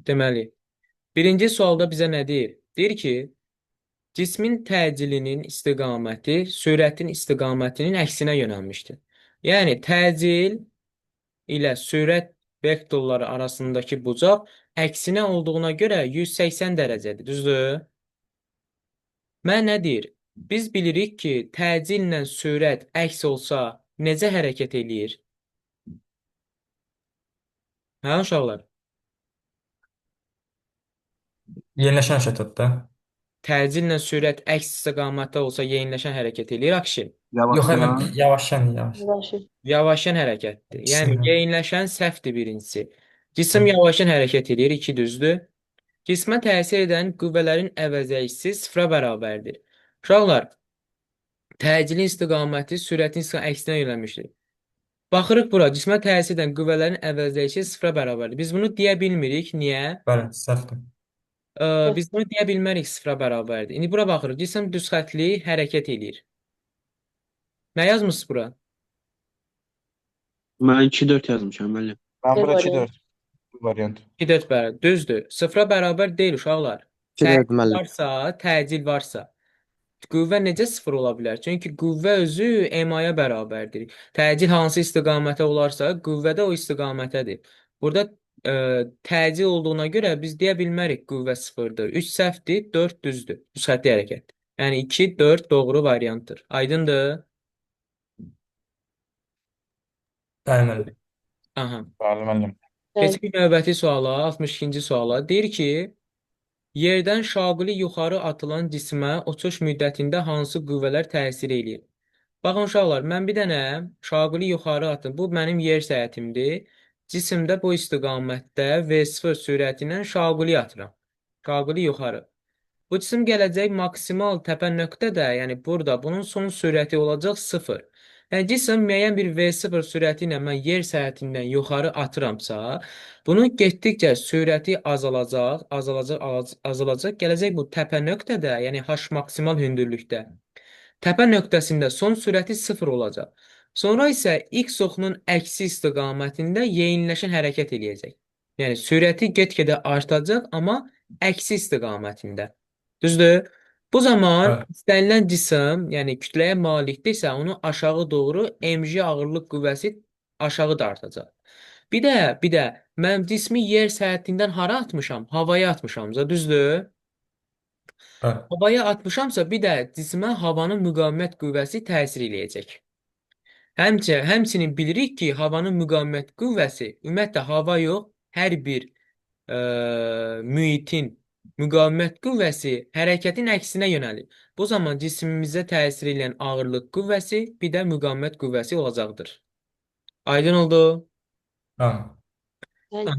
Deməli, birinci sualda bizə nə deyir? Deyir ki, cismin təcilinin istiqaməti sürətin istiqamətinin əksinə yönəlmişdir. Yəni, təcil ilə sürət vektorları arasındakı bucaq əksinə olduğuna görə 180 dərəcədir, düzdür? Mən nə deyir? Biz bilirik ki, təcillə sürət əks olsa necə hərəkət eləyir? Hə, uşaqlar? Yeniləşən şəkildə. Təcillə sürət əks istiqamətdə olsa yeyinləşən hərəkət eləyir, akşin. Yox, hələ Yavaşlayan. yavaşcan, yavaş. Yavaşı. Yavaşan hərəkətdir. Yəni, İkisini. yeyinləşən səhvdir birincisi. Cisim Hı. yavaşan hərəkət edir, 2 düzdür. Cismə təsir edən qüvvələrin əvəzləyicisi sıfıra bərabərdir. Uşaqlar, təcilin istiqaməti sürətin əksinə yönəlmişdir. Baxırıq bura, cismə təsir edən qüvvələrin əvəzləyicisi sıfıra bərabərdir. Biz bunu deyə bilmirik. Niyə? Bəli, səhvdir. Biz bunu deyə bilmərik sıfıra bərabərdir. İndi bura baxırıq. Cisim düz xətli hərəkət eləyir. Nə yazmışsınız bura? Ben 2-4 yazmışam müəllim. Ben B bura 2 variant. 4 variant. 2, 4 bərabər. Düzdür. Sıfıra bərabər deyil uşaqlar. 2-4 Təcil müəllim. varsa, təcil varsa. Qüvvə necə sıfır ola bilər? Çünki qüvvə özü EMA-ya bərabərdir. Təcil hansı istiqamətə olarsa, qüvvə də o istiqamətədir. Burada təcil olduğuna görə biz deyə bilmərik qüvvə sıfırdır. 3 səhvdir, 4 düzdür. Düz xətti hərəkət. Yəni 2, 4 doğru variantdır. Aydındır? Bəli, müəllim. Aha. Bəli müəllim. Bəli. Keçək növbəti suala, 62-ci suala. Deyir ki, yerdən şaquli yuxarı atılan cismə uçuş müddətində hansı qüvvələr təsir eləyir? Baxın uşaqlar, mən bir dənə şaquli yuxarı atım. Bu mənim yer səhətimdir. Cisimdə bu istiqamətdə V0 sürəti ilə şaquli atıram. Şaquli yuxarı. Bu cisim gələcək maksimal təpə nöqtədə, yəni burada bunun son sürəti olacaq 0. Yəni cisim müəyyən bir V0 sürəti ilə mən yer səhhətindən yuxarı atıramsa, bunun getdikcə sürəti azalacaq, azalacaq, gələcək bu təpə nöqtədə, yəni H maksimal hündürlükdə. Təpə nöqtəsində son sürəti 0 olacaq. Sonra isə X oxunun əksi istiqamətində yeyinləşən hərəkət eləyəcək. Yəni sürəti get-gedə artacaq, amma əksi istiqamətində. Düzdür? Bu zaman Bəli. istənilən cisim, yəni kütləyə malikdirsə, onu aşağı doğru mg ağırlıq qüvvəsi aşağı dartacaq. Bir də mən cismi yer səthindən hara atmışam? Havaya atmışam, düzdür? Bəli. Havaya atmışamsa, bir də cismə havanın müqavimət qüvvəsi təsir eləyəcək. Həmçinin bilirik ki, havanın müqavimət qüvvəsi, ümumiyyətlə hava yox, hər bir mühitin müqavimət qüvvəsi hərəkətin əksinə yönəlir. Bu zaman cismimizə təsir edən ağırlıq qüvvəsi, bir də müqavimət qüvvəsi olacaqdır. Aydın oldu? Bəli. Bəli.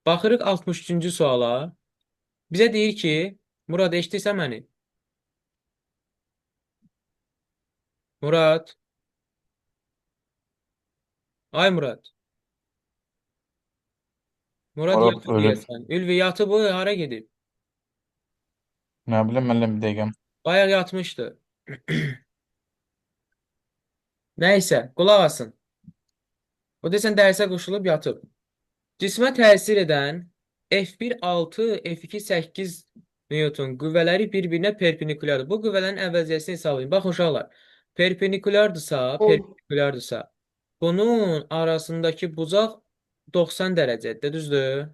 Baxırıq 63-cü suala. Bizə deyir ki, Murad, eşidirsən məni? Murad. Ay Murad. Murad Orada yatıb ölüb. deyəsən. Ülvi yatıb, o hara gedib? Ne bileyim müəllim bir dəqiqəm. Bayaq yatmışdı. Nəysə, qulaq asın. O desən dərsə qoşulub yatıb. Cismə təsir edən F1 6, F2 8 Newton qüvvələri bir-birinə perpendikulyardır. Bu qüvvələrin əvəziyyəsini hesablayın. Baxın uşaqlar, On. perpendikulyardırsa, bunun arasındakı bucaq 90 dərəcədir, düzdür?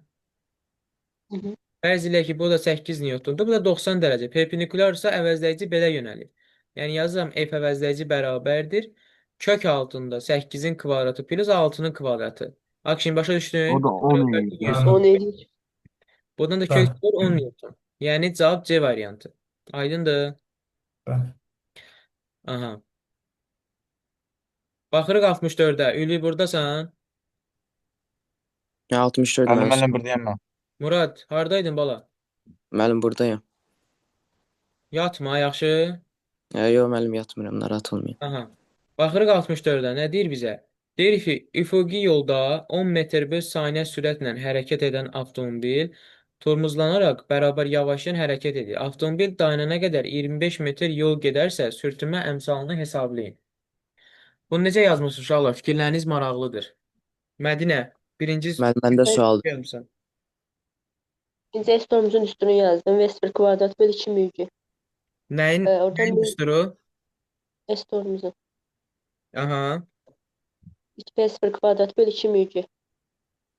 Hı hı. Fərz eləyək ki, bu da 8 Newtondur, bu da 90 dərəcə. Perpendikulyarsa əvəzləyici belə yönəlir. Yəni yazıram F əvəzləyici bərabərdir. Kök altında 8-in kvadratı plus 6-nın kvadratı. Akşin başa O düşdün? da 10 edir. Yüz. Bəli. 10 edir. Buradan da kök Bəli. çıxır 10 Newton. Yəni cavab C variantı. Aydındır? Bəli. Aha. Baxırıq 64-ə. Ülvi buradasan? Ya 64 Müəllim müəllim. müəllim bir deyəm mən. Murad, hardaydın bala? Müəllim buradayım. Yatma, yaxşı? Yox müəllim yatmıram, narahat olmayın. Aha. Baxırıq 64-ə. Nə deyir bizə? Deyir ki, üfüqi yolda 10 metr böl saniyə sürətlə hərəkət edən avtomobil tormozlanaraq bərabər yavaşlayan hərəkət edir. Avtomobil dayanana qədər 25 metr yol gedərsə, sürtünmə əmsalını hesablayın. Bunu necə yazmışsınız uşaqlar? Fikirləriniz maraqlıdır. Mədinə, birinci Müəllim məndə sual. görmüsən. İkinci S torumuzun üstünü yazdım. V0 kvadrat bölü 2 mü 2. Oradan Nəyin düsturu? S torumuzun. Aha. V0 kvadrat bölü 2 mü 2.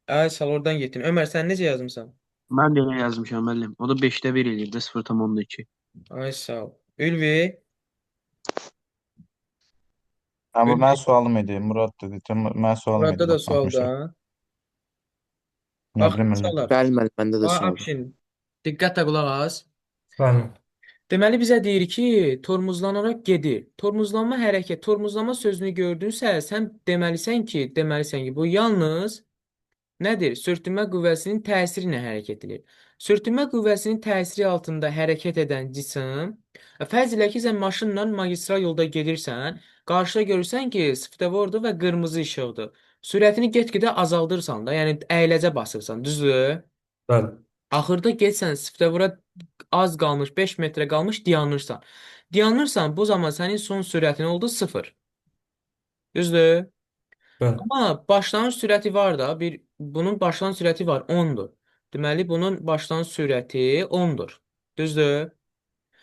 Ay sal oradan getdin. Ömər sən necə yazmısan? Mən də elə yazmışam müəllim. O da 5-də 1 eləyir də 0,2. Ay sağ ol. Ülvi. Ha, bu Ülvi. mənim sualım idi. Murad dedi. Mənim sualım idi. Muradda da Unutmuşam. sualda. Nə Baxın bilim elə. uşaqlar. Bəli müəllim, məndə də sual var. Abşin. Diqqətlə qulaq as. Bəli. Deməli bizə deyir ki, tormozlanaraq gedir. Tormozlanma hərəkət, tormozlama sözünü gördünsə, sən deməlisən ki, bu yalnız nədir? Sürtünmə qüvvəsinin təsiri ilə hərəkət edir. Sürtünmə qüvvəsinin təsiri altında hərəkət edən cisim, fərz elə ki, sən maşınla magistral yolda gedirsən, qarşıda görürsən ki, svetofordur və qırmızı işıqdır. Sürətini get-gedə azaldırsan da, yəni əyləcə basırsan, düzdür? Bəli. Axırda getsən svetofor az qalmış, 5 metrə qalmış dayanırsan. Dayanırsan, bu zaman sənin son sürətin oldu 0. Düzdür? Bəli. Amma başlanğıc sürəti var da, bunun başlanğıc sürəti var 10-dur. Deməli bunun başlanğıc sürəti 10-dur. Düzdür?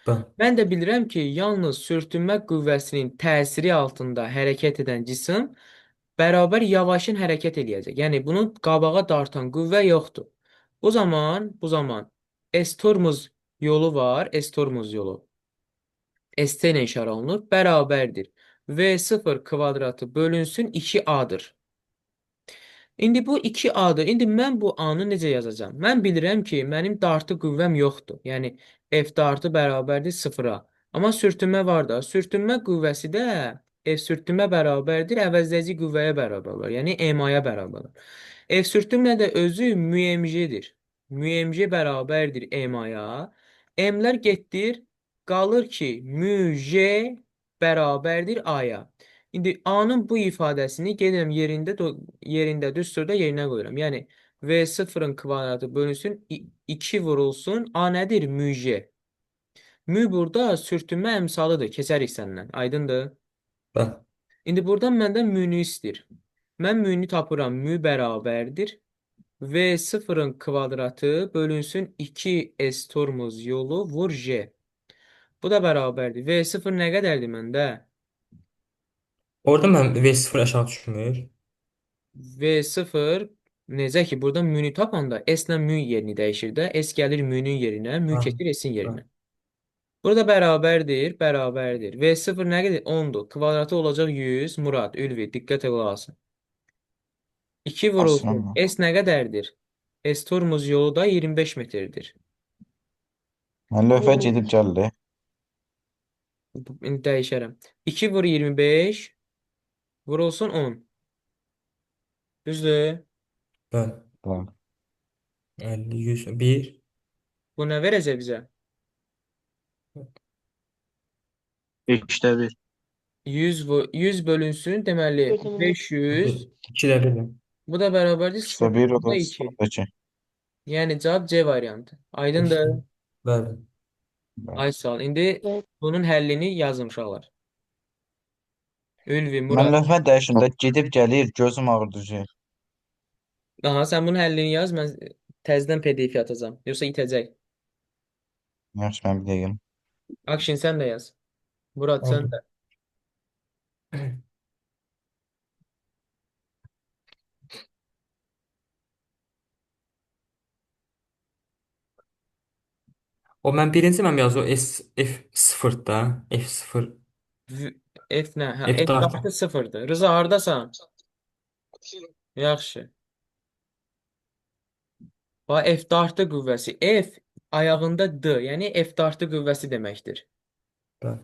Bəli. Mən də bilirəm ki, yalnız sürtünmə qüvvəsinin təsiri altında hərəkət edən cisim bərabər yavaşın hərəkət eləyəcək. Yəni bunu qabağa dartan qüvvə yoxdur. Bu zaman S-tormuz yolu var, S-tormuz yolu. ST ilə işarə olunur, bərabərdir. V0 kvadratı bölünsün 2A-dır. İndi bu 2A-dır. İndi mən bu A-nı necə yazacağam? Mən bilirəm ki, mənim dartı qüvvəm yoxdur. Yəni F dartı bərabərdir 0-a. Amma sürtünmə var da. Sürtünmə qüvvəsi də F sürtünmə bərabərdir əvəzləyici qüvvəyə bərabər olur. Yəni EMA-ya bərabər olur. F sürtünmə də özü müəmcədir. Müəmcə bərabərdir EMA-ya. M-lər getdir, qalır ki, müj bərabərdir A-ya. İndi A-nın bu ifadəsini gedirəm yerində düsturda yerinə qoyuram. Yəni V0-ın kvadratı bölünsün 2 vurulsun A nədir? Müj. Mü burada sürtünmə əmsalıdır. Keçərik səndən. Aydındır? Bəli. İndi buradan məndən müyünü istəyir. Mən müyünü tapıram. Mü bərabərdir. V0-ın kvadratı bölünsün 2S tormuz yolu vur J. Bu da bərabərdir. V0 nə qədərdir məndə? Orada mən V0 aşağı düşmür. V0 necə ki, burada müyünü tapanda S ilə müy yerini dəyişir də. S gəlir müyünün yerinə, müy Ha, keçir S-in ha. yerinə. Burada bərabərdir. V0 nə qədər? 10-dur. Kvadratı olacaq 100. Murad, Ülvi, diqqətə qulaq asın. 2 vurulsun. Aslan. S nə qədərdir? S tormuz yolu da 25 metrdir. Mən lövhə gedib gəldi. İndi dəyişərəm. 2 vur 25 vurulsun 10. Düzdür? Bəli. Bəli. 50, 100, 1. Bu nə verəcək bizə? 5-də 1. 100 bölünsün, deməli Gördüm. 500. 2 də 1. Bu da bərabərdir İşte 1 o da 0.2. 0.2. Yəni cavab C variantı. Aydındır? Bəli. Ay sağ ol. İndi Evet. bunun həllini yazın uşaqlar. Ülvi, Mən Murad. lövhə dəyişəndə gedib gəlir, gözüm ağrıdır. Aha, sən bunun həllini yaz, mən təzədən PDF atacağam. Yoxsa itəcək. Yaxşı, mən bir dəqiqəm. Akşin sən də yaz. Murad sən Aldım. də. O mən birinci mən yazıyor S F0-da. F0. F nə? Hə, F F dartı. dartı 0-dır. Rıza hardasan? Yaxşı. Bax F dartı qüvvəsi. F ayağında D, yəni F dartı qüvvəsi deməkdir. Bəli.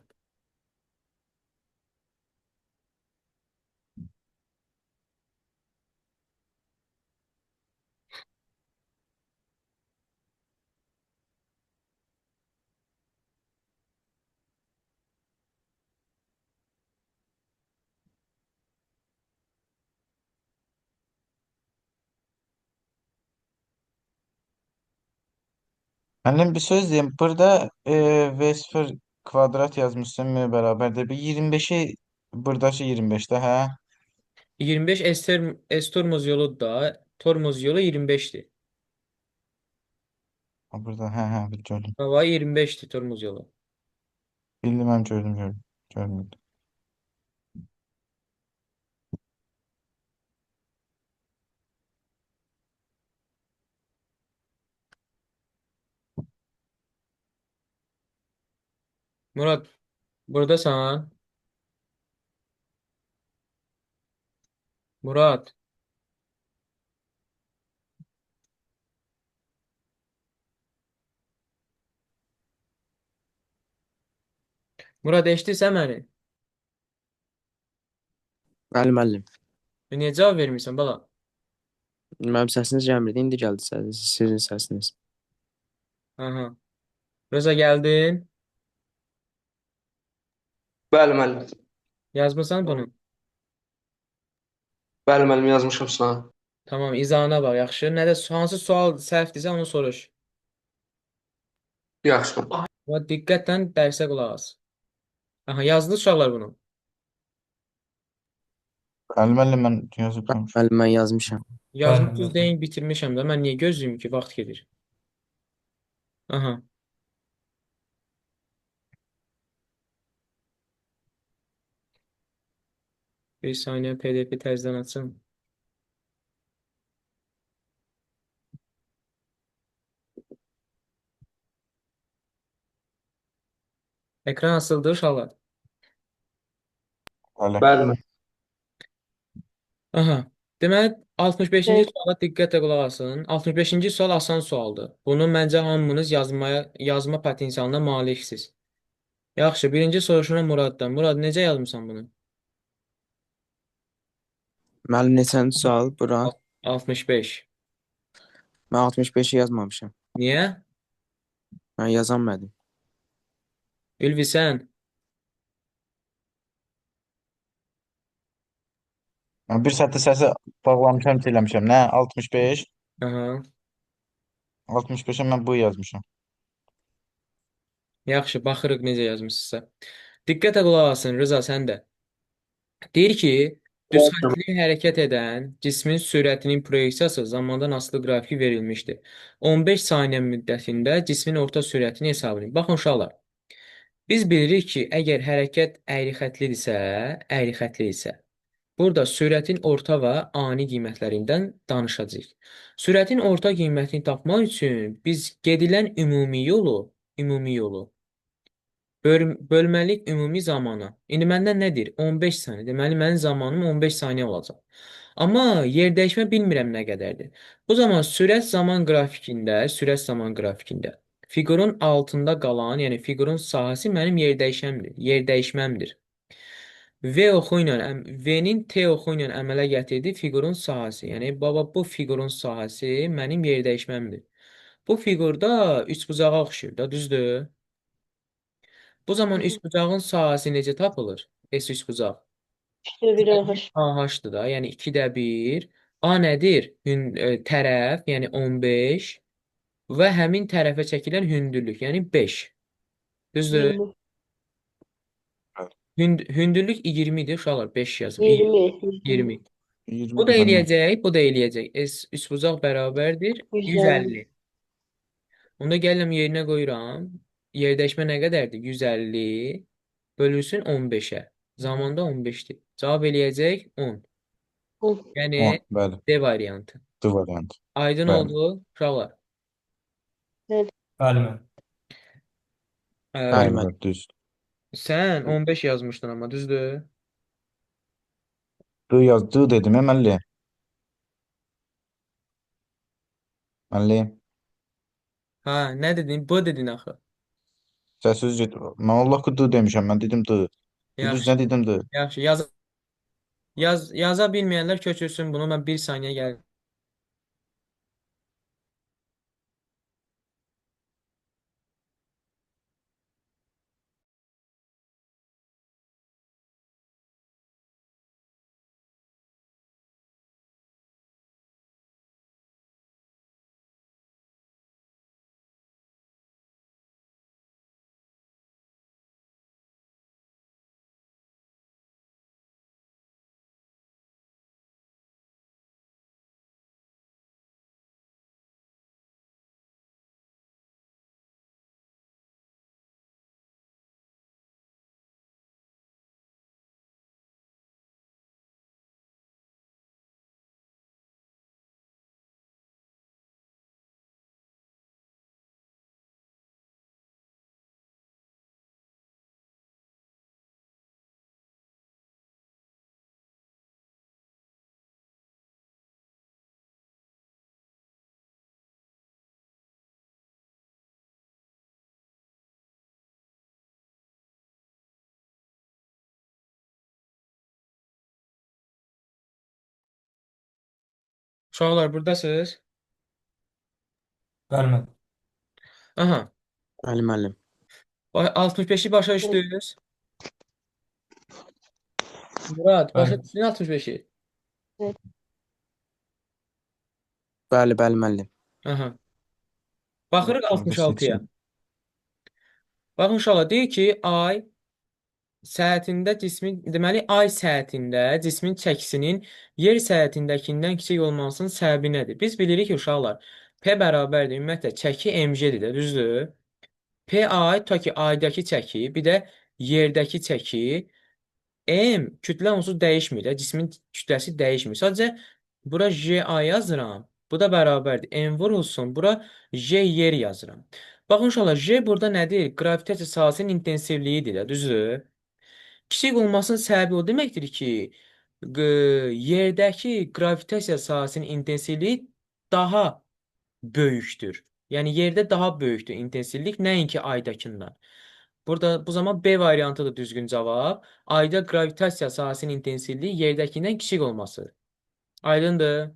Mənim bir söz deyim. Burada V0 kvadrat yazmışsın mü bərabərdir. Bir 25-i buradakı 25-də, hə? 25 S tormuz yolu da tormuz yolu 25'dir. Ha, burada bir gördüm. Hava 25'ti Tormuz yolu. Bildim ben gördüm. Gördüm. Murad, buradasan? Murad, Murad eşidirsən məni? Bəli, müəllim. Niyə cavab vermirsən bala? Mənim səsiniz gəlmirdi, indi gəldi səsiniz, sizin səsiniz. Aha. Rıza gəldin. Bəli müəllim. Yazmısan bunu? Bəli müəllim yazmışam sınavı. Tamam, izahına bax, yaxşı. Nədə hansı sual səhvdirsə onu soruş. Yaxşı. Və diqqətlə dərsə qulaq as. Aha, yazdı uşaqlar bunu. Bəli müəllim mən yazıb qoymuşam. Müəllim, mən yazmışam. Yazmışsınız deyin, bitirmişəm də. Mən niyə gözləyim ki, vaxt gedir. Aha. Bir saniyə PDF təzədən açın. Ekran açıldı uşaqlar. Bəli. Bəli müəllim. Aha. Deməli, 65-ci Evet. suala diqqətlə qulaq asın. 65-ci sual asan sualdır. Bunu məncə hamınız yazma potensialına maliksiniz. Yaxşı, birinci soruşuram Muraddan. Murad, necə yazmısan bunu? Müəllim, neçənci sual bura? 65. Mən 65-i yazmamışam. Niyə? Mən yazamadım. Ülvi sən? Mən bir sətir səsi bağlamışam, eləmişəm. Nə? 65. Aha. 65-ə mən bu yazmışam. Yaxşı, baxırıq necə yazmısınızsa. Diqqətlə qulaq asın, Rıza, sən də. Deyir ki, düz xəttli hərəkət edən cismin sürətinin proyeksiyası zamandan asılı qrafiki verilmişdir. 15 saniyə müddətində cismin orta sürətini hesablayın. Baxın uşaqlar, biz bilirik ki, əgər hərəkət əyri xəttlidirsə, burada sürətin orta və ani qiymətlərindən danışacağıq. Sürətin orta qiymətini tapmaq üçün biz gedilən ümumi yolu bölməlik ümumi zamanı. İndi məndən nədir? 15 saniyə. Deməli, mənim zamanım 15 saniyə olacaq. Amma yer dəyişmə bilmirəm nə qədərdir. Bu zaman sürət zaman qrafikində fiqurun altında qalan, yəni fiqurun sahəsi mənim yer dəyişməmdir. V-nin T oxu ilə əmələ gətirdiyi fiqurun sahəsi. Yəni, baba, bu fiqurun sahəsi mənim yer dəyişməmdir. Bu fiqurda üçbucağa oxşuyur da, düzdür? Bu zaman üçbucağın sahəsi necə tapılır? S üçbucaq. İşte bir ağaç. AH-dır da, yəni 2-də 1. A nədir? Tərəf, yəni 15 və həmin tərəfə çəkilən hündürlük, yəni 5. Düzdür? 20. Hündürlük 20-dir, uşaqlar, 5 yazım. 20. 20. 20 Bu da məndən. eləyəcək, bu da eləyəcək. S üçbucaq bərabərdir 150. Onda gəlirəm yerinə qoyuram. Yerdəşmə nə qədərdir? 150 bölünsün 15-ə. Zamanda 15-dir. Cavab eləyəcək 10. 10. Yəni 10. Bəli. D variantı. D variantı. Aydın Bəli. oldu, uşaqlar. Bəli müəllim. Bəli, Bəli, müəllim. düz. Sən 15 yazmışdın amma, düzdür? D dedim ya müəllim. Müəllim. Hə, nə dedin? Bu dedin axı. Səsiz get. Mən Allah ki D demişəm. Mən dedim D. Düz Yaxşı, nə dedim D. yaxşı. Yaza bilməyənlər köçürsün bunu. Mən 1 saniyə gəl. Uşaqlar buradasınız? Bəli, müəllim. Aha. Bəli, müəllim. 65-i başa düşdünüz? Murad, başa Bəli. düşdün 65-i? Bəli, bəli, müəllim. Aha. Baxırıq 65 66-ya. seçim. Baxın uşaqlar, deyir ki, ay səthində cismin, deməli, ay səthində cismin çəkisinin yer səthindəkindən kiçik olmasının səbəbi nədir? Biz bilirik ki, uşaqlar, P bərabərdir, ümumiyyətlə, çəki mg-dir də, düzdür? P ay, ta ki, aydakı çəki, bir də yerdəki çəki, M kütlə onsuz dəyişmir də, cismin kütləsi dəyişmir. Sadəcə bura JA yazıram. Bu da bərabərdir. M vurulsun. Bura J yer yazıram. Baxın uşaqlar, J burada nədir? Qravitasiya sahəsinin intensivliyidir də, düzdür? Kiçik olmasının səbəbi o deməkdir ki, yerdəki qravitasiya sahəsinin intensivliyi daha böyükdür. Yəni yerdə daha böyükdür intensivlik, nəinki aydakından. Burada bu zaman B variantıdır düzgün cavab. Ayda qravitasiya sahəsinin intensivliyi yerdəkindən kiçik olması. Aydındır?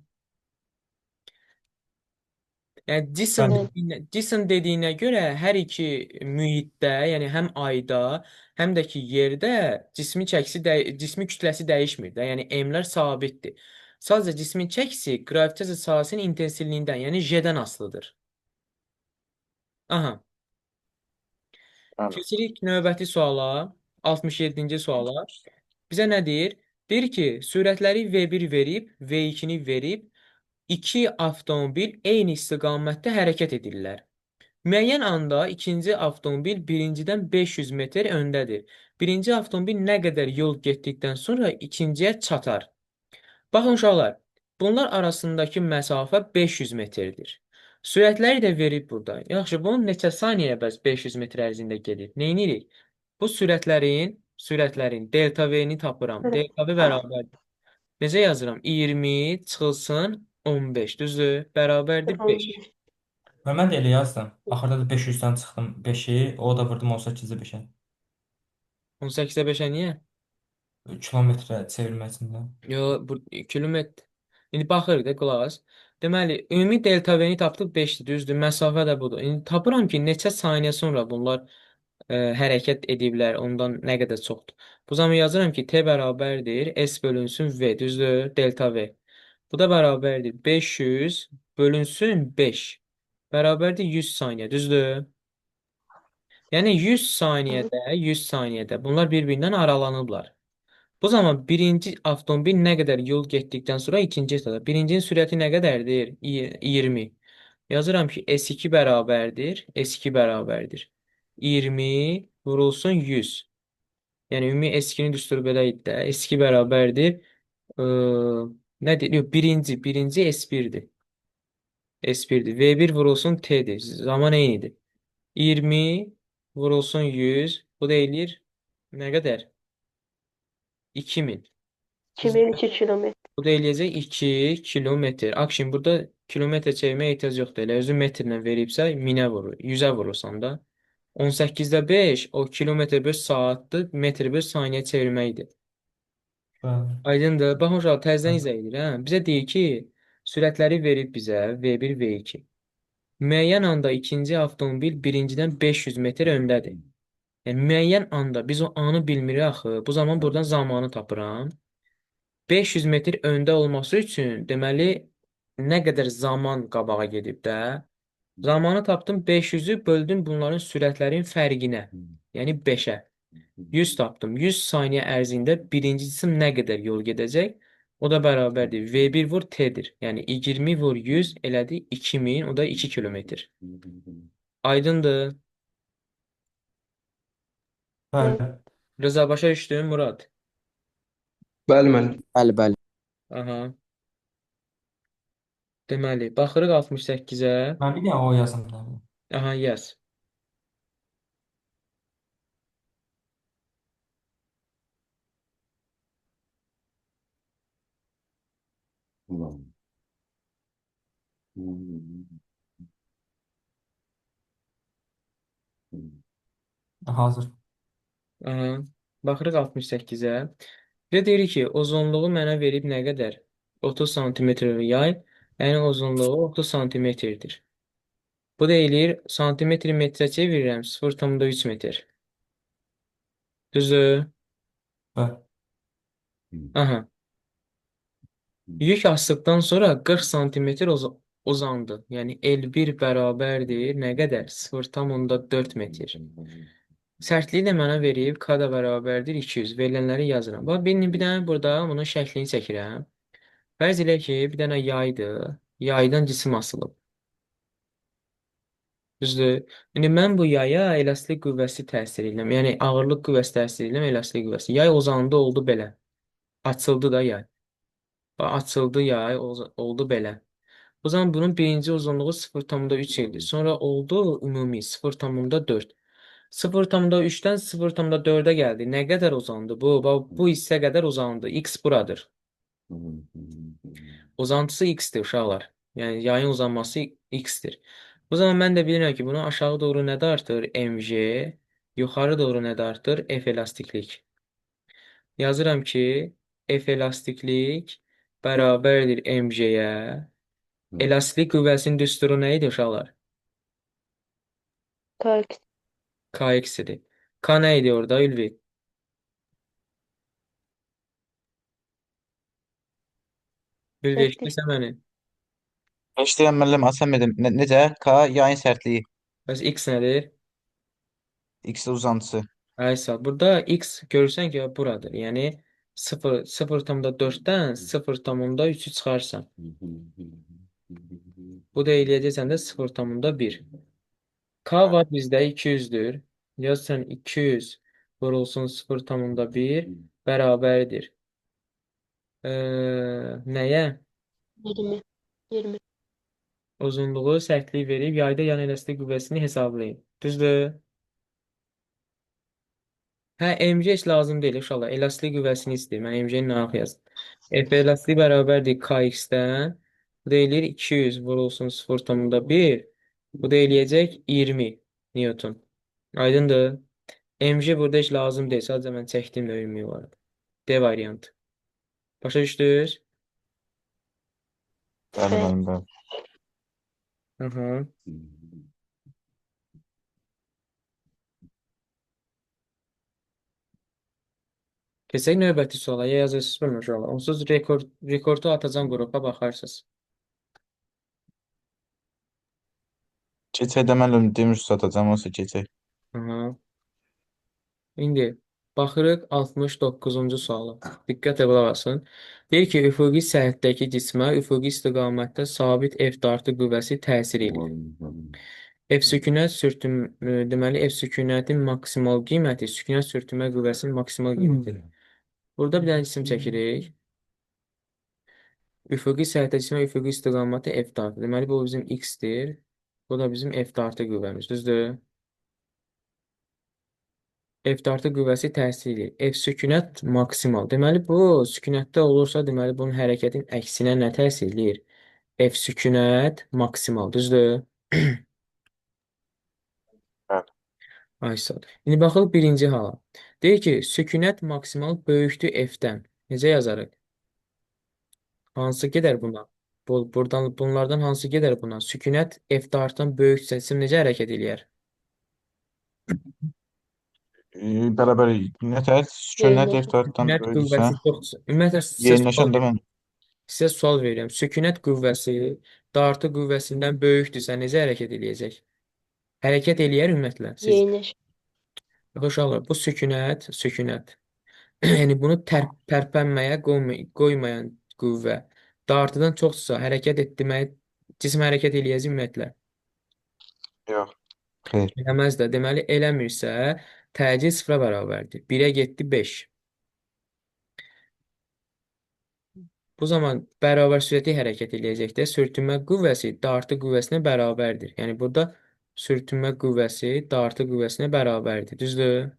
Yəni Bəli. Dyson dediyinə görə hər iki mühitdə, yəni həm ayda, həm də ki yerdə cismi kütləsi dəyişmir də. Yəni m-lər sabitdir. Sadəcə cismin çəkisi qravitasiya sahəsinin intensivliyindən, yəni J-dən asılıdır. Aha. Bəli. Keçirik növbəti suala, 67-ci suala. Bizə nə deyir? Deyir ki, sürətləri V1 verib, V2-ni verib, iki avtomobil eyni istiqamətdə hərəkət edirlər. Müəyyən anda ikinci avtomobil birincidən 500 metr öndədir. Birinci avtomobil nə qədər yol getdikdən sonra ikinciyə çatar. Baxın uşaqlar, bunlar arasındakı məsafə 500 metrdir. Sürətləri də verib burada. Yaxşı, bunun neçə saniyəyə bəs 500 metr ərzində gedir? Neynirik? Bu sürətlərin delta V-ni tapıram. Delta V bərabərdir. Necə yazıram? 20 çıxılsın 15, düzdür? Bərabərdir 5. Və mən də elə yazdım. Axırda da 500-dən çıxdım 5-i, o da vurdum 18-də 5-ə. 18-ə 5-ə niyə? Kilometrə çevrilməsində. Yo, bu kilometr. İndi baxırıq da qulaq as. Deməli, ümumi delta V-ni tapdıq 5-dir, düzdür? Məsafə də budur. İndi tapıram ki, neçə saniyə sonra bunlar hərəkət ediblər, ondan nə qədər çoxdur. Bu zaman yazıram ki, T bərabərdir, S bölünsün V, düzdür? Delta V. Bu da bərabərdir 500 bölünsün 5. Bərabərdir 100 saniyə, düzdür? Yəni 100 saniyədə bunlar bir-birindən aralanıblar. Bu zaman birinci avtomobil nə qədər yol getdikdən sonra ikinci sırada. Birincinin sürəti nə qədərdir? 20. Yazıram ki, S2 bərabərdir. S2 bərabərdir. 20 vurulsun 100. Yəni ümumi S2-ni düstur belə idi də. S2 bərabərdir. Nədir? Yox, birinci S1-dir. S1-dir. V1 vurulsun T-dir. Zaman eynidir. 20 vurulsun 100. Bu da eləyir nə qədər? 2000. 2002 kilometr. Bu da eləyəcək 2 kilometr. Akşin burada kilometr çevirməyə ehtiyac yoxdur. Elə özü metrlə veribsə 1000-ə vurur. 100-ə vurursan da. 18-də 5 o kilometr böl saatdır. Metr böl saniyə çevirməkdir. Bəli. Aydındır. Bax uşaq təzədən izah edir, hə? Bizə deyir ki, sürətləri verib bizə V1, V2. Müəyyən anda ikinci avtomobil birincidən 500 metr öndədir. Yəni müəyyən anda biz o anı bilmirik axı. Bu zaman buradan zamanı tapıram. 500 metr öndə olması üçün deməli nə qədər zaman qabağa gedib də. Zamanı tapdım 500-ü böldüm bunların sürətlərin fərqinə. Yəni 5-ə. 100 tapdım. 100 saniyə ərzində birinci cisim nə qədər yol gedəcək? O da bərabərdir. V1 vur T-dir. Yəni 20 vur 100 elədi 2000, o da 2 kilometr. Aydındır. Bəli. Rıza başa düşdün, Murad? Bəli, müəllim. Bəli, bəli. Aha. Deməli, baxırıq 68-ə. Mən bir dənə o yazım da. Aha, yaz. Hazır. Aha. Baxırıq 68-ə. Və deyir ki, uzunluğu mənə verib nə qədər? 30 sm yay, Yəni uzunluğu 30 santimetrdir. Bu da eləyir santimetri metrə çevirirəm 0,3 metr. Düzdür? Bəli. Aha. Yük asdıqdan sonra 40 santimetr uzandı. Yəni L1 bərabərdir. Nə qədər? 0,4 metr. Sərtliyi də mənə verib. K da bərabərdir 200. Verilənləri yazıram. Bax, bir dənə burada bunun şəklini çəkirəm. Fərz elə ki, bir dənə yaydır. Yaydan cisim asılıb. Düzdür? İndi mən bu yaya elastik qüvvəsi təsir edirəm. Yəni ağırlıq qüvvəsi təsir edirəm, elastik qüvvəsi. Yay uzandı, oldu belə. Açıldı da yay. Bax, açıldı yay, oldu belə. O zaman bunun birinci uzunluğu 0,3 idi. Sonra oldu ümumi 0,4. 0,3-dən 0,4-ə gəldi. Nə qədər uzandı bu? Bax, bu hissə qədər uzandı. X buradır. Uzantısı x-dir uşaqlar. Yəni yayın uzanması x-dir. O zaman mən də bilirəm ki, bunu aşağı doğru nə də artır? mg, yuxarı doğru nə də artır? F elastiklik. Yazıram ki, F elastiklik bərabərdir mg-yə. Elastik qüvvəsinin düsturu nə idi uşaqlar? KX Kx idi. K nə idi orada Ülvi? Ülvi sərtlik. eşitirsən məni? İşləyən müəllim Əsəmədim. Necə? K yayın sərtliyi. Bəs x nədir? X uzantısı. Aysa burada x görürsən ki, buradır. Yəni 0,4-dən 0,3-ü çıxarsan. Bu da eləyəcəksən də 0,1. K var bizdə 200-dür. Yazsan 200 vurulsun 0,1 bərabərdir. Nəyə? 20. 20. Uzunluğu sərtliyi verib yayda yan elastik qüvvəsini hesablayın. Düzdür? Hə, mg heç lazım deyil uşaqlar. Elastik qüvvəsini istəyir. Mən mg-ni nahaq yazdım. F elastik bərabərdir kx-dən. Bu da eləyir 200 vurulsun 0,1. Bu da eləyəcək 20 Newton. Aydındır? Mg burada heç lazım deyil. Sadəcə mən çəkdiyim də ümumi var. D variantı. Başa düşdünüz? Bəli, müəllim, bəli. Hı -hı. Keçək növbəti suala. Ya yazırsınız bilmir uşaqlar. Onsuz rekordu atacam qrupa baxarsınız. Keçək də müəllim demir satacağım, olsa keçək. Hı -hı. İndi baxırıq 69-cu suala. Diqqətlə qulaq asın. Deyir ki, üfüqi səthədəki cismə üfüqi istiqamətdə sabit F dartı qüvvəsi təsir edir. F sükunət deməli F sükunətin maksimal qiyməti sükunət sürtünmə qüvvəsinin maksimal qiymətidir. Burada bir dənə cisim çəkirik. Üfüqi səthədə cismə üfüqi istiqaməti F dartı. Deməli bu bizim x-dir. Bu da bizim F dartı qüvvəmiz. Düzdür? F dartı qüvvəsi təsir edir. F sükunət maksimal. Deməli, bu sükunətdə olursa, deməli, bunun hərəkətin əksinə nə təsir edir? F sükunət maksimal. Düzdür? Bəli. Ay sağ ol. İndi baxaq birinci hala. Deyir ki, sükunət maksimal böyükdür F-dən. Necə yazarıq? Hansı gedər buna? Bunlardan hansı gedər buna? Sükunət F dartdan böyüksə, cisim necə hərəkət eləyər? Bərabər nətər? Sükunət Yerinə- F4-dan Sükunət böyüksə, qüvvəsi çoxdur. Ümumiyyətlə sizə yerinləşən sual də verirəm. mən. Sizə sual verirəm. Sükunət qüvvəsi dartı qüvvəsindən böyükdürsə necə hərəkət eləyəcək? Hərəkət eləyər ümumiyyətlə siz. Yeyinləş. Yox uşaqlar, bu sükunət. Yəni bunu tərpənməyə qoymayan qüvvə. Dartıdan çoxdursa hərəkət etdirməyə cisim hərəkət eləyəcək ümumiyyətlə. Yox. Xeyr. Eləməz də. Deməli eləmirsə təcil sıfıra bərabərdir. 1-ə getdi 5. Bu zaman bərabər sürətli hərəkət eləyəcəkdə sürtünmə qüvvəsi dartı qüvvəsinə bərabərdir. Yəni burada sürtünmə qüvvəsi dartı qüvvəsinə bərabərdir. Düzdür?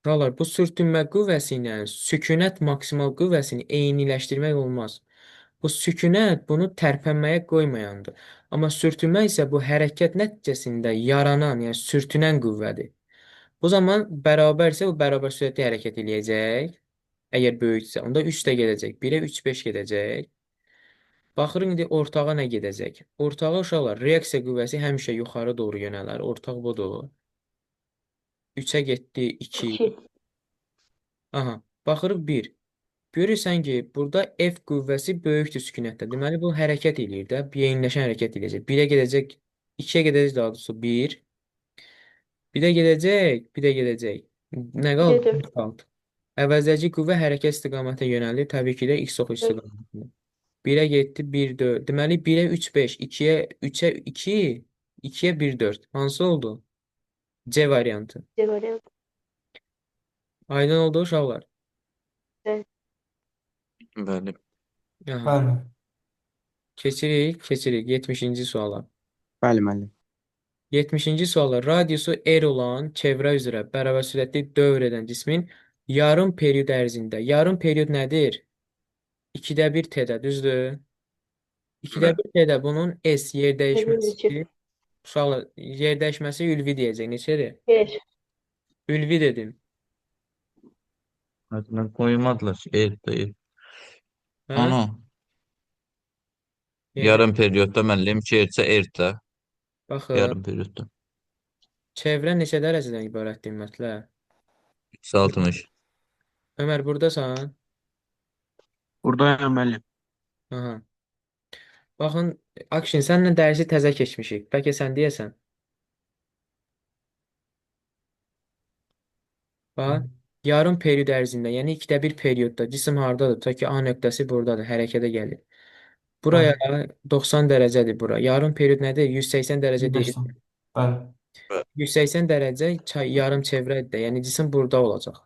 Uşaqlar, bu sürtünmə qüvvəsi ilə sükunət maksimal qüvvəsini eyniləşdirmək olmaz. Bu sükunət bunu tərpənməyə qoymayandır. Amma sürtünmə isə bu hərəkət nəticəsində yaranan, yəni sürtünən qüvvədir. Bu zaman bərabərsə bu bərabər sürətli hərəkət eləyəcək. Əgər böyüksə, onda 3 də gedəcək. 1-ə 3, 5 gedəcək. Baxırıq indi ortağa nə gedəcək? Ortağa uşaqlar reaksiya qüvvəsi həmişə yuxarı doğru yönələr. Ortaq budur. 3-ə getdi 2. 2. Aha, baxırıq 1. Görürsən ki, burada F qüvvəsi böyükdür sükunətdə. Deməli bu hərəkət eləyir də, yeyinləşən hərəkət eləyəcək. 1-ə gedəcək, 2-yə gedəcək daha doğrusu 1. Bir də gedəcək, bir də gedəcək. Nə Bir də qaldı? 4. 4 qaldı. Əvəzləyici qüvvə hərəkət istiqamətə yönəlir. Təbii ki də x ox istiqamətində. 1-ə getdi, 1 4. Deməli 1-ə 3 5, 2-yə 3-ə 2, 2-yə 1 4. Hansı oldu? C variantı. C variantı. Aydın oldu uşaqlar. Evet. Bəli. Aha. Bəli. Keçirik 70-ci suala. Bəli, müəllim. 70-ci sualda radiusu r olan çevrə üzrə bərabər sürətli dövr edən cismin yarım period ərzində. Yarım period nədir? 2-də 1 t-də, düzdür? 2-də 1 t-də bunun s yer dəyişməsi, uşaqlar, yer dəyişməsi ülvi deyəcək. Neçədir? 5. Ülvi dedim. Mən qoymadılar ki, deyil. Hə? Ana, Yer yarım periodda müəllim ki, ertə, Baxın, yarım periodda. çevrə neçə dərəcədən ibarətdir ümumiyyətlə? 60. Ömər, buradasan? Buradayam müəllim. Aha. Baxın, Akşin, sənlə dərsi təzə keçmişik. Bəlkə sən deyəsən. Bax, yarım period ərzində, yəni 2-də 1 periodda cisim hardadır? Ta ki A nöqtəsi buradadır, hərəkətə gəlir. Buraya 90 dərəcədir bura. Yarım period nədir? 180 dərəcə deyil. 180. Bəli. 180 dərəcə yarım çevrədir də, yəni cisim burada olacaq.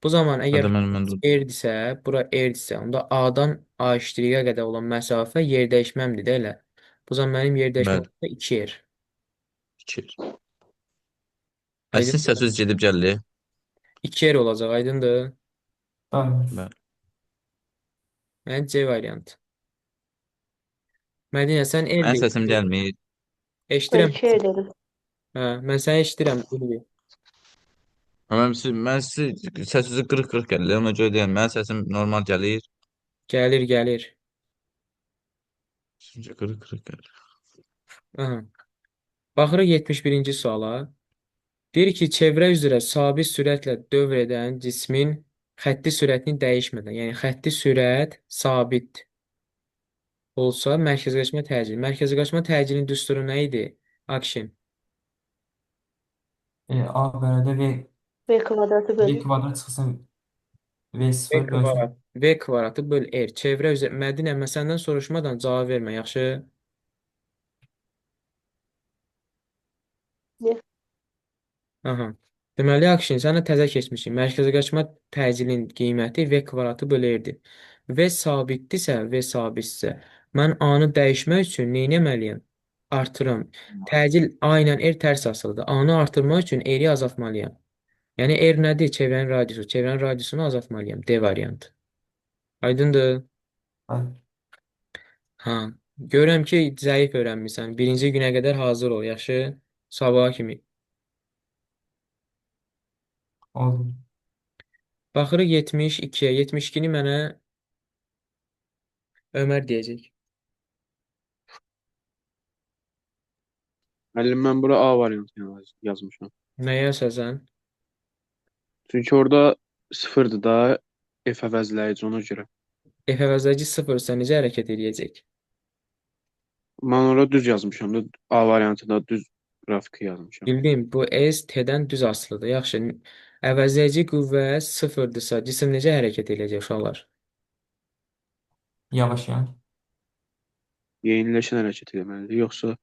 Bu zaman əgər Hadi mən erdirsə, bura erdirsə, onda A-dan A'-ə qədər olan məsafə yer dəyişməmdir də elə. Bu zaman mənim yer dəyişməm Bəli. 2 er. 2. Aydın? Əslin səsiz gedib gəlir. 2 er olacaq, aydındır? Bəli. Bəli. Yəni C variantı. Mədinə, sən er Mənim deyil. səsim gəlmir. Ben Eşidirəm. 2 dedim. Hə, mən səni eşidirəm. Ülvi. Mən səsinizi qırıq-qırıq gəlir. Ona görə deyirəm, mənim səsim normal gəlir. Gəlir, gəlir. Sizcə qırıq-qırıq gəlir. Aha. Baxırıq 71-ci suala. Deyir ki, çevrə üzrə sabit sürətlə dövr edən cismin xətti sürətini dəyişmədən, yəni xətti sürət sabit olsa mərkəzləşmə təcili. Mərkəzləşmə təcilinin düsturu nə idi? Akşin. A bərabər V kvadratı V bölü. kvadrat çıxsın V V sıfır bölsün. kvadrat. V kvadratı böl R. Çevrə üzrə Mədinə, mən səndən soruşmadan cavab vermə, yaxşı? Ne? Aha. Deməli, Akşin, sənə təzə keçmişik. Mərkəzə qaçma təcilin qiyməti V kvadratı böl R-dir. V sabitdirsə, V sabitsə, mən A-nı dəyişmək üçün nə etməliyəm? Artıram. Təcil A ilə R tərs asılıdır. A-nı artırmaq üçün R-i azaltmalıyam. Yəni R nədir? Çevrənin radiusu. Çevrənin radiusunu azaltmalıyam. D variantı. Aydındır? Bəli. Ha. Görürəm ki, zəif öyrənmirsən. Birinci günə qədər hazır ol, yaxşı? Sabaha kimi. Oldu. Baxırıq 72-yə. 72-ni mənə Ömər deyəcək. Müəllim mən bura A variantını yazmışam. Nəyə əsasən? Çünki orada sıfırdır da F əvəzləyici ona görə. F əvəzləyici sıfırsa necə hərəkət eləyəcək? Mən orada düz yazmışam da A variantında düz qrafiki yazmışam. Bildim, bu S T-dən düz asılıdır. Yaxşı, əvəzləyici qüvvə sıfırdırsa, cisim necə hərəkət eləyəcək uşaqlar? Yavaş-yavaş. Yeyinləşən hərəkət etməlidir. Yoxsa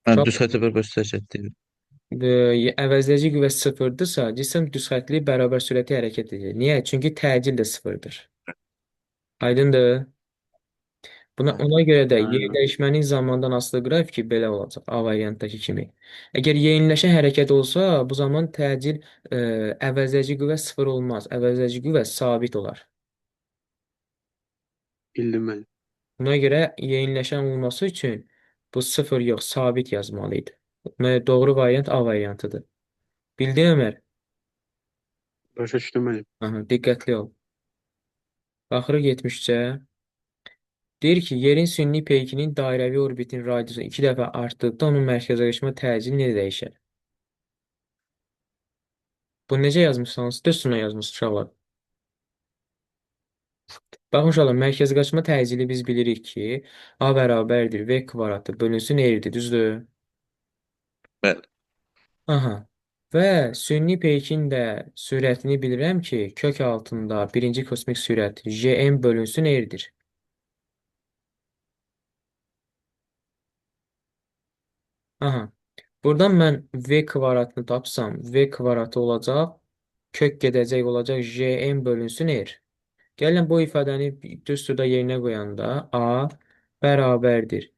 Mən düz xəttə bərabər hərəkət edirəm. Əvəzləyici qüvvə sıfırdırsa, cisim düz xəttli bərabər sürətli hərəkət edir. Niyə? Çünki təcil də sıfırdır. Aydındır? Ona görə də yer dəyişmənin zamandan asılı qrafiki belə olacaq, A variantdakı kimi. Əgər yeyinləşən hərəkət olsa, bu zaman təcil əvəzləyici qüvvə sıfır olmaz. Əvəzləyici qüvvə sabit olar. bildim mən. Buna görə yeyinləşən olması üçün bu sıfır yox, sabit yazmalıydı. Doğru variant A variantıdır. Bildin Ömər? Başa düşdüm mənim. Aha, diqqətli ol. Baxırıq 73-ə. Deyir ki, yerin sünni peykinin dairəvi orbitin radiusu 2 dəfə artdıqda onun mərkəzləşmə təcili necə dəyişər? Bunu necə yazmışsınız? Düz üstünə yazmışsınız uşaqlar. Baxın uşaqlar, mərkəzi qaçma təcili biz bilirik ki, A bərabərdir V kvadratı bölünsün R-dir, düzdür? Bəli. Aha. Və sünni peykin də sürətini bilirəm ki, kök altında birinci kosmik sürət Jm bölünsün R-dir. Aha. Buradan mən V kvadratını tapsam, V kvadratı olacaq, kök gedəcək olacaq Jm bölünsün R. Gəlin bu ifadəni düz turda yerinə qoyanda A bərabərdir.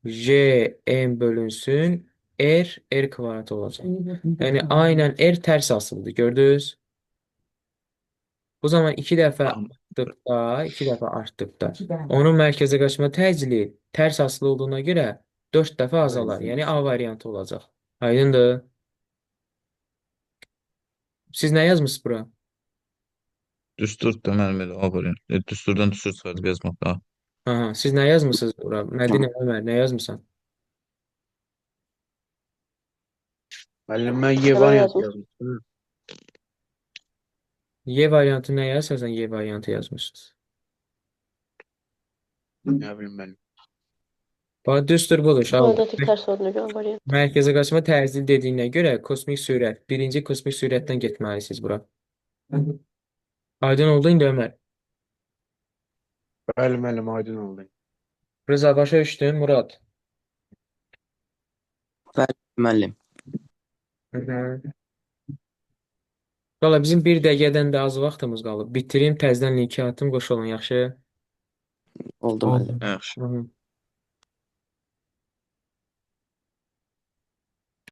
Jm bölünsün R kvadrat olacaq. Yəni A ilə R tərs asılıdır. Gördünüz? Bu zaman 2 dəfə artdıqda, 2 dəfə artdıqda onun mərkəzə qaçma təcili tərs asılı olduğuna görə 4 dəfə azalar. Yəni A variantı olacaq. Aydındır? Siz nə yazmısınız bura? Düstur da mənim elə A variant. Düsturdan düstur çıxardıb yazmaq da. Aha, siz nə yazmısınız bura? Mədinə Ömər, nə yazmısan? Müəllim, mən Y Yalan variantı yazmış. yazmışdım. Y variantı nə yazırsan Y variantı yazmışsınız. Nə bilim müəllim. Bax, düstur budur, uşaqlar. Kvadratik tərs olduğuna görə variant. Mərkəzə qaçma təcili dediyinə görə kosmik sürət, birinci kosmik sürətdən getməlisiniz bura. Aydın oldu indi Ömər. Bəli müəllim, aydın oldu. Rıza başa düşdün, Murad. Bəli, müəllim. Valla bizim bir dəqiqədən də az vaxtımız qalıb. Bitirim, təzədən linki atım, qoşulun, yaxşı? Oldu müəllim. Yaxşı. Hı -hı.